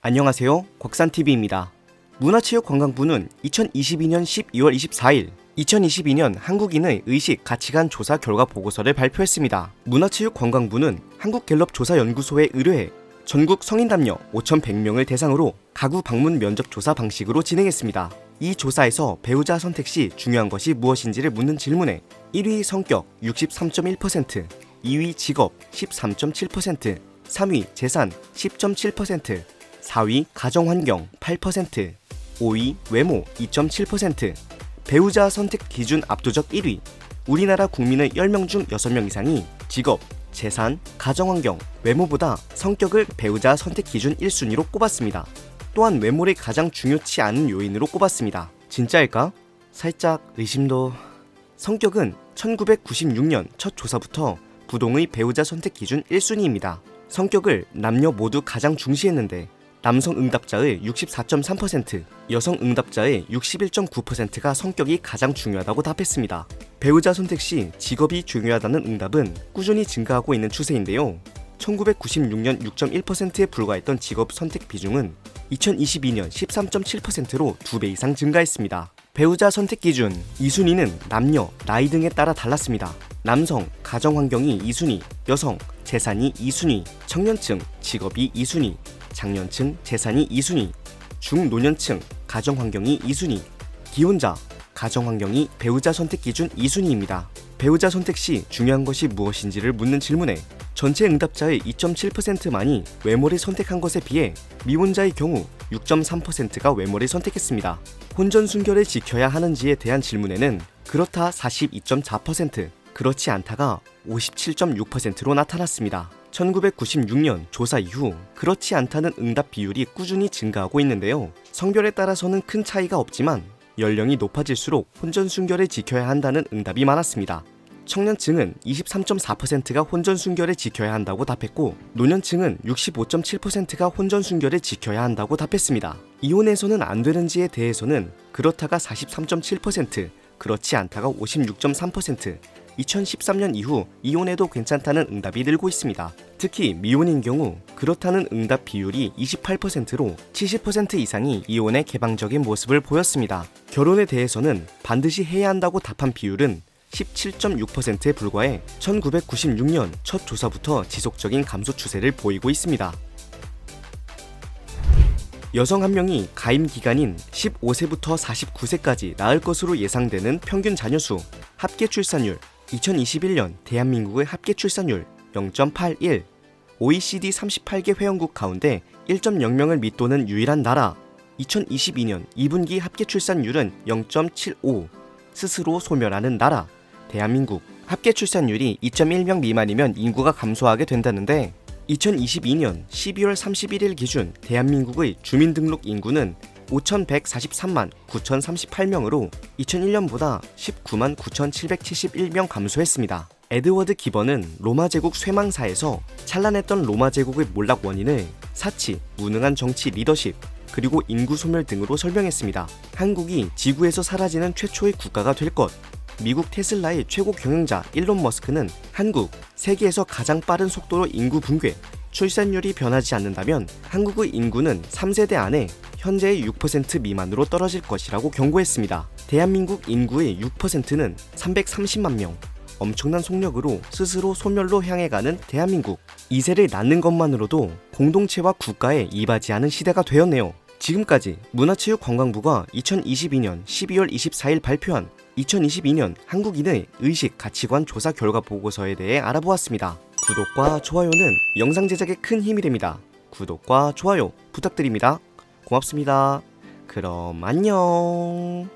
안녕하세요. 곽산TV입니다. 문화체육관광부는 2022년 12월 24일 2022년 한국인의 의식 가치관 조사 결과 보고서를 발표했습니다. 문화체육관광부는 한국갤럽조사연구소에 의뢰해 전국 성인 남녀 5,100명을 대상으로 가구 방문 면접 조사 방식으로 진행했습니다. 이 조사에서 배우자 선택 시 중요한 것이 무엇인지를 묻는 질문에 1위 성격 63.1%, 2위 직업 13.7%, 3위 재산 10.7%, 4위 가정환경 8%, 5위 외모 2.7%, 배우자 선택 기준 압도적 1위, 우리나라 국민의 10명 중 6명 이상이 직업, 재산, 가정환경, 외모보다 성격을 배우자 선택 기준 1순위로 꼽았습니다. 또한 외모를 가장 중요치 않은 요인으로 꼽았습니다. 진짜일까? 살짝 의심도. 성격은 1996년 첫 조사부터 부동의 배우자 선택 기준 1순위입니다. 성격을 남녀 모두 가장 중시했는데 남성 응답자의 64.3%, 여성 응답자의 61.9%가 성격이 가장 중요하다고 답했습니다. 배우자 선택 시 직업이 중요하다는 응답은 꾸준히 증가하고 있는 추세인데요. 1996년 6.1%에 불과했던 직업 선택 비중은 2022년 13.7%로 2배 이상 증가했습니다. 배우자 선택 기준 2순위는 남녀, 나이 등에 따라 달랐습니다. 남성, 가정환경이 2순위, 여성, 재산이 2순위, 청년층, 직업이 2순위, 장년층, 재산이 2순위, 중노년층, 가정환경이 2순위, 기혼자, 가정환경이 배우자 선택 기준 2순위입니다. 배우자 선택 시 중요한 것이 무엇인지를 묻는 질문에 전체 응답자의 2.7%만이 외모를 선택한 것에 비해 미혼자의 경우 6.3%가 외모를 선택했습니다. 혼전 순결을 지켜야 하는지에 대한 질문에는 그렇다 42.4%, 그렇지 않다가 57.6%로 나타났습니다. 1996년 조사 이후 그렇지 않다는 응답 비율이 꾸준히 증가하고 있는데요. 성별에 따라서는 큰 차이가 없지만 연령이 높아질수록 혼전 순결을 지켜야 한다는 응답이 많았습니다. 청년층은 23.4%가 혼전 순결을 지켜야 한다고 답했고 노년층은 65.7%가 혼전 순결을 지켜야 한다고 답했습니다. 이혼해서는 안 되는지에 대해서는 그렇다가 43.7%, 그렇지 않다가 56.3%, 2013년 이후 이혼해도 괜찮다는 응답이 늘고 있습니다. 특히 미혼인 경우 그렇다는 응답 비율이 28%로 70% 이상이 이혼의 개방적인 모습을 보였습니다. 결혼에 대해서는 반드시 해야 한다고 답한 비율은 17.6%에 불과해 1996년 첫 조사부터 지속적인 감소 추세를 보이고 있습니다. 여성 한 명이 가임 기간인 15세부터 49세까지 낳을 것으로 예상되는 평균 자녀수, 합계 출산율 2021년 대한민국의 합계 출산율 0.81, OECD 38개 회원국 가운데 1.0명을 밑도는 유일한 나라, 2022년 2분기 합계 출산율은 0.75, 스스로 소멸하는 나라, 대한민국. 합계 출산율이 2.1명 미만이면 인구가 감소하게 된다는데 2022년 12월 31일 기준 대한민국의 주민등록 인구는 5,143만 9,038명으로 2001년보다 19만 9,771명 감소했습니다. 에드워드 기번은 로마 제국 쇠망사에서 찬란했던 로마 제국의 몰락 원인을 사치, 무능한 정치 리더십, 그리고 인구 소멸 등으로 설명했습니다. 한국이 지구에서 사라지는 최초의 국가가 될 것. 미국 테슬라의 최고 경영자 일론 머스크는 한국, 세계에서 가장 빠른 속도로 인구 붕괴, 출산율이 변하지 않는다면 한국의 인구는 3세대 안에 현재의 6% 미만으로 떨어질 것이라고 경고했습니다. 대한민국 인구의 6%는 330만 명, 엄청난 속력으로 스스로 소멸로 향해 가는 대한민국. 2세를 낳는 것만으로도 공동체와 국가에 이바지하는 시대가 되었네요. 지금까지 문화체육관광부가 2022년 12월 24일 발표한 2022년 한국인의 의식 가치관 조사 결과 보고서에 대해 알아보았습니다. 구독과 좋아요는 영상 제작에 큰 힘이 됩니다. 구독과 좋아요 부탁드립니다. 고맙습니다. 그럼 안녕.